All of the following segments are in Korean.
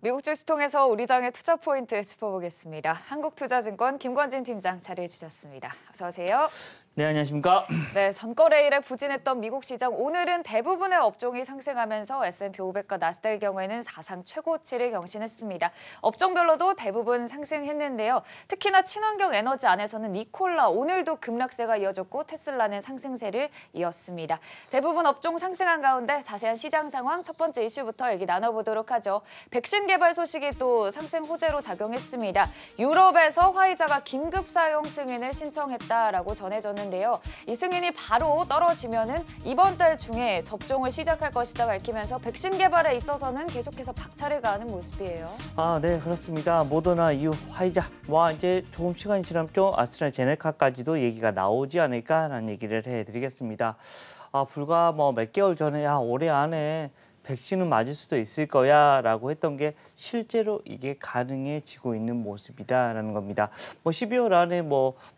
미국 주식 통해서 우리 장의 투자 포인트 짚어보겠습니다. 한국투자증권 김권진 팀장 자리해 주셨습니다. 어서 오세요. 네, 안녕하십니까. 네, 전거래 일에 부진했던 미국 시장 오늘은 대부분의 업종이 상승하면서 S&P 500과 나스닥의 경우에는 사상 최고치를 경신했습니다. 업종별로도 대부분 상승했는데요. 특히나 친환경 에너지 안에서는 니콜라 오늘도 급락세가 이어졌고 테슬라는 상승세를 이었습니다. 대부분 업종 상승한 가운데 자세한 시장 상황 첫 번째 이슈부터 얘기 나눠보도록 하죠. 백신 개발 소식이 또 상승 호재로 작용했습니다. 유럽에서 화이자가 긴급 사용 승인을 신청했다라고 전해졌는데요. 이 승인이 바로 떨어지면은 이번 달 중에 접종을 시작할 것이다 밝히면서 백신 개발에 있어서는 계속해서 박차를 가하는 모습이에요. 네, 그렇습니다. 모더나 이후 화이자와 이제 조금 시간이 지나면 또 아스트라제네카까지도 얘기가 나오지 않을까라는 얘기를 해드리겠습니다. 불과 몇 개월 전에 올해 안에 백신은 맞을 수도 있을 거야라고 했던 게 실제로 이게 가능해지고 있는 모습이다라는 겁니다. 12월 안에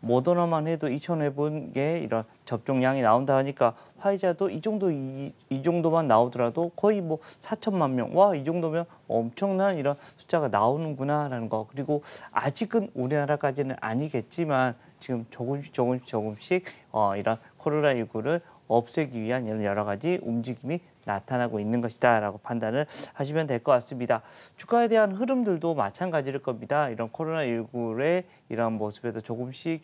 모더나만 해도 2,000회분의 이런 접종량이 나온다 하니까 화이자도 이 정도만 나오더라도 거의 4천만 명. 와, 이 정도면 엄청난 이런 숫자가 나오는구나라는 거. 그리고 아직은 우리나라까지는 아니겠지만 지금 조금씩 이런 코로나19를 없애기 위한 이런 여러 가지 움직임이 나타나고 있는 것이다라고 판단을 하시면 될 것 같습니다. 주가에 대한 흐름들도 마찬가지일 겁니다. 이런 코로나19의 이런 모습에도 조금씩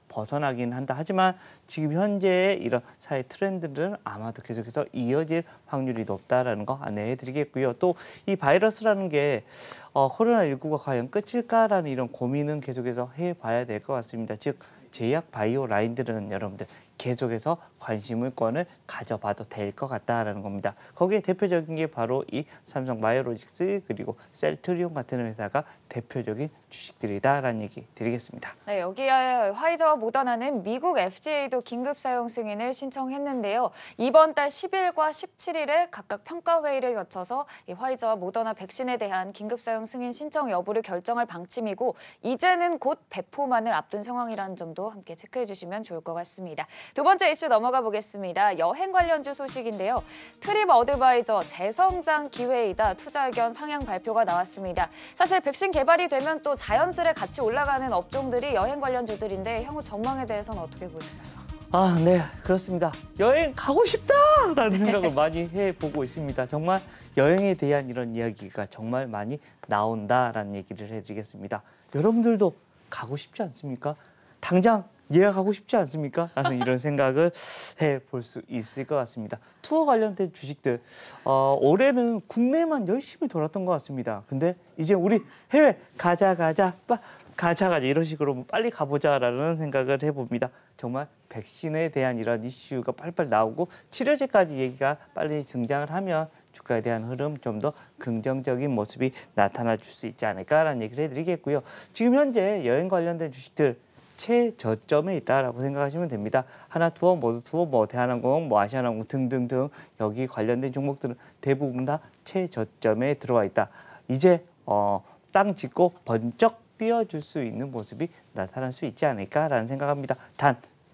벗어나긴 한다. 하지만 지금 현재의 이런 사회 트렌드는 아마도 계속해서 이어질 확률이 높다라는 거 안내해 드리겠고요. 또 이 바이러스라는 게 코로나19가 과연 끝일까라는 이런 고민은 계속해서 해봐야 될 것 같습니다. 즉 제약 바이오 라인들은 여러분들 계속해서 관심을권을 가져봐도 될 것 같다라는 겁니다. 거기에 대표적인 게 바로 이 삼성바이오로직스 그리고 셀트리온 같은 회사가 대표적인 주식들이다라는 얘기 드리겠습니다. 네, 여기에 화이자와 모더나는 미국 FDA도 긴급 사용 승인을 신청했는데요. 이번 달 10일과 17일에 각각 평가회의를 거쳐서 이 화이자와 모더나 백신에 대한 긴급 사용 승인 신청 여부를 결정할 방침이고 이제는 곧 배포만을 앞둔 상황이라는 점도 함께 체크해 주시면 좋을 것 같습니다. 두 번째 이슈 넘어가 보겠습니다. 여행 관련주 소식인데요. 트립 어드바이저 재성장 기회이다 투자 의견 상향 발표가 나왔습니다. 사실 백신 개발이 되면 또 자연스레 같이 올라가는 업종들이 여행 관련주들인데 향후 전망에 대해서는 어떻게 보시나요? 네, 그렇습니다. 여행 가고 싶다라는 생각을 많이 해보고 있습니다. 정말 여행에 대한 이런 이야기가 정말 많이 나온다라는 얘기를 해드리겠습니다. 여러분들도 가고 싶지 않습니까? 당장 예약하고 싶지 않습니까? 라는 이런 생각을 해볼 수 있을 것 같습니다. 투어 관련된 주식들, 올해는 국내만 열심히 돌았던 것 같습니다. 근데 이제 우리 해외 가자 이런 식으로 빨리 가보자라는 생각을 해봅니다. 정말 백신에 대한 이런 이슈가 빨리빨리 나오고 치료제까지 얘기가 빨리 등장을 하면 주가에 대한 흐름 좀 더 긍정적인 모습이 나타날 수 있지 않을까라는 얘기를 해드리겠고요. 지금 현재 여행 관련된 주식들 최저점에 있다라고 생각하시면 됩니다. 하나투어, 모두투어, 대한항공, 아시아나항공 등등등 여기 관련된 종목들은 대부분 다 최저점에 들어와 있다. 이제 땅 짚고 번쩍 뛰어줄 수 있는 모습이 나타날 수 있지 않을까라는 생각합니다.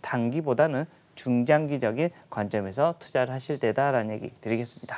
단기보다는 중장기적인 관점에서 투자를 하실 때다라는 얘기 드리겠습니다.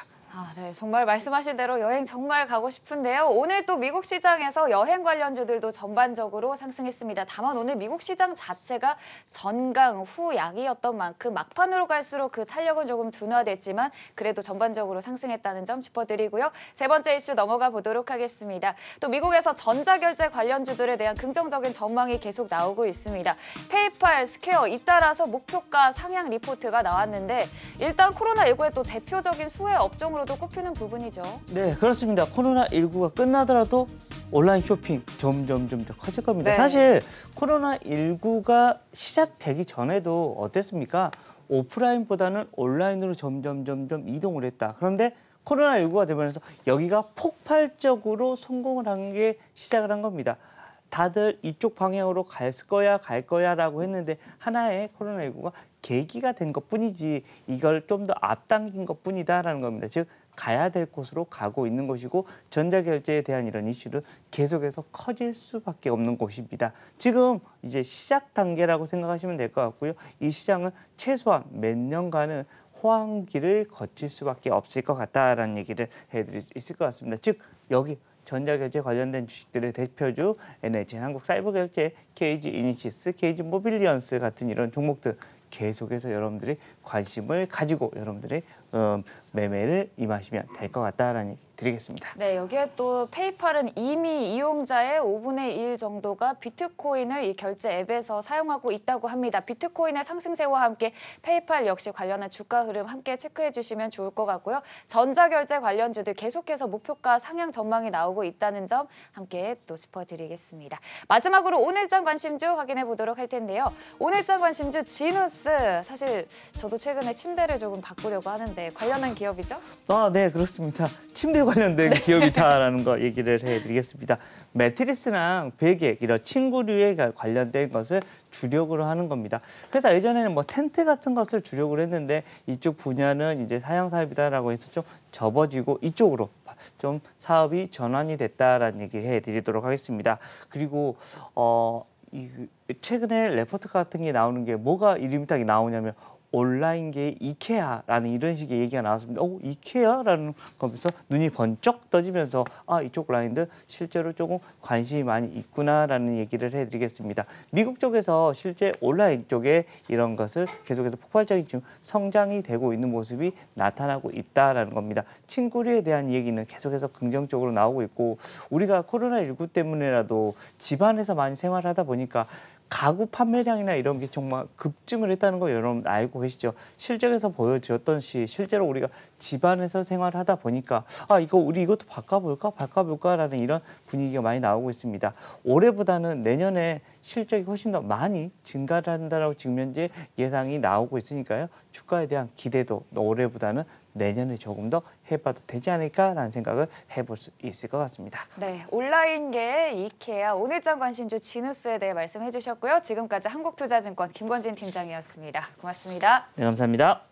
네, 정말 말씀하신 대로 여행 정말 가고 싶은데요. 오늘 또 미국 시장에서 여행 관련주들도 전반적으로 상승했습니다. 다만 오늘 미국 시장 자체가 전강 후 약이었던 만큼 막판으로 갈수록 그 탄력은 조금 둔화됐지만 그래도 전반적으로 상승했다는 점 짚어드리고요. 세 번째 이슈 넘어가 보도록 하겠습니다. 또 미국에서 전자결제 관련주들에 대한 긍정적인 전망이 계속 나오고 있습니다. 페이팔, 스퀘어 잇따라서 목표가 상향 리포트가 나왔는데 일단 코로나19의 또 대표적인 수혜 업종으로 도 꼽히는 부분이죠. 네, 그렇습니다. 코로나19가 끝나더라도 온라인 쇼핑 점점 더 커질 겁니다. 네. 사실 코로나19가 시작되기 전에도 어땠습니까? 오프라인보다는 온라인으로 점점 이동을 했다. 그런데 코로나19가 되면서 여기가 폭발적으로 성공을 한 게 시작을 한 겁니다. 다들 이쪽 방향으로 갈 거야라고 했는데 하나의 코로나19가 계기가 된 것뿐이지 이걸 좀 더 앞당긴 것뿐이다라는 겁니다. 즉 가야 될 곳으로 가고 있는 것이고 전자결제에 대한 이런 이슈는 계속해서 커질 수밖에 없는 곳입니다. 지금 이제 시작 단계라고 생각하시면 될 것 같고요. 이 시장은 최소한 몇 년간은 호황기를 거칠 수밖에 없을 것 같다라는 얘기를 해드릴 수 있을 것 같습니다. 즉 여기 전자결제 관련된 주식들의 대표주 NH 한국사이버결제, KG 이니시스, KG 모빌리언스 같은 이런 종목들 계속해서 여러분들이 관심을 가지고 여러분들이 매매를 임하시면 될 것 같다라는 얘기 드리겠습니다. 네, 여기에 또 페이팔은 이미 이용자의 5분의 1 정도가 비트코인을 이 결제 앱에서 사용하고 있다고 합니다. 비트코인의 상승세와 함께 페이팔 역시 관련한 주가 흐름 함께 체크해 주시면 좋을 것 같고요. 전자결제 관련주들 계속해서 목표가 상향 전망이 나오고 있다는 점 함께 또 짚어드리겠습니다. 마지막으로 오늘장 관심주 확인해 보도록 할 텐데요. 오늘장 관심주 지누스, 사실 저도 최근에 침대를 조금 바꾸려고 하는데 관련한 기업이죠? 네, 그렇습니다. 침대 관련된 기업이다라는 거 얘기를 해드리겠습니다. 매트리스랑 베개 이런 침구류에 관련된 것을 주력으로 하는 겁니다. 그래서 예전에는 뭐 텐트 같은 것을 주력으로 했는데 이쪽 분야는 이제 사양 사업이다라고 해서 좀 접어지고 이쪽으로 좀 사업이 전환이 됐다라는 얘기를 해드리도록 하겠습니다. 그리고 최근에 레포트 같은 게 나오는 게 뭐가 이름이 나오냐면 온라인계의 이케아라는 이런 식의 얘기가 나왔습니다. 이케아라는 거면서 눈이 번쩍 떠지면서 이쪽 라인들 실제로 조금 관심이 많이 있구나라는 얘기를 해드리겠습니다. 미국 쪽에서 실제 온라인 쪽에 이런 것을 계속해서 폭발적인 지금 성장이 되고 있는 모습이 나타나고 있다라는 겁니다. 친구류에 대한 얘기는 계속해서 긍정적으로 나오고 있고 우리가 코로나19 때문에라도 집안에서 많이 생활하다 보니까 가구 판매량이나 이런 게 정말 급증을 했다는 거 여러분 알고 계시죠? 실적에서 보여주었던 시 실제로 우리가 집안에서 생활하다 보니까 우리 이것도 바꿔볼까라는 이런 분위기가 많이 나오고 있습니다. 올해보다는 내년에 실적이 훨씬 더 많이 증가를 한다라고 지금 현재 예상이 나오고 있으니까요. 주가에 대한 기대도 올해보다는 내년에 조금 더 해봐도 되지 않을까라는 생각을 해볼 수 있을 것 같습니다. 네, 온라인계의 이케아 오늘장 관심주 지누스에 대해 말씀해 주셨고요. 지금까지 한국투자증권 김권진 팀장이었습니다. 고맙습니다. 네, 감사합니다.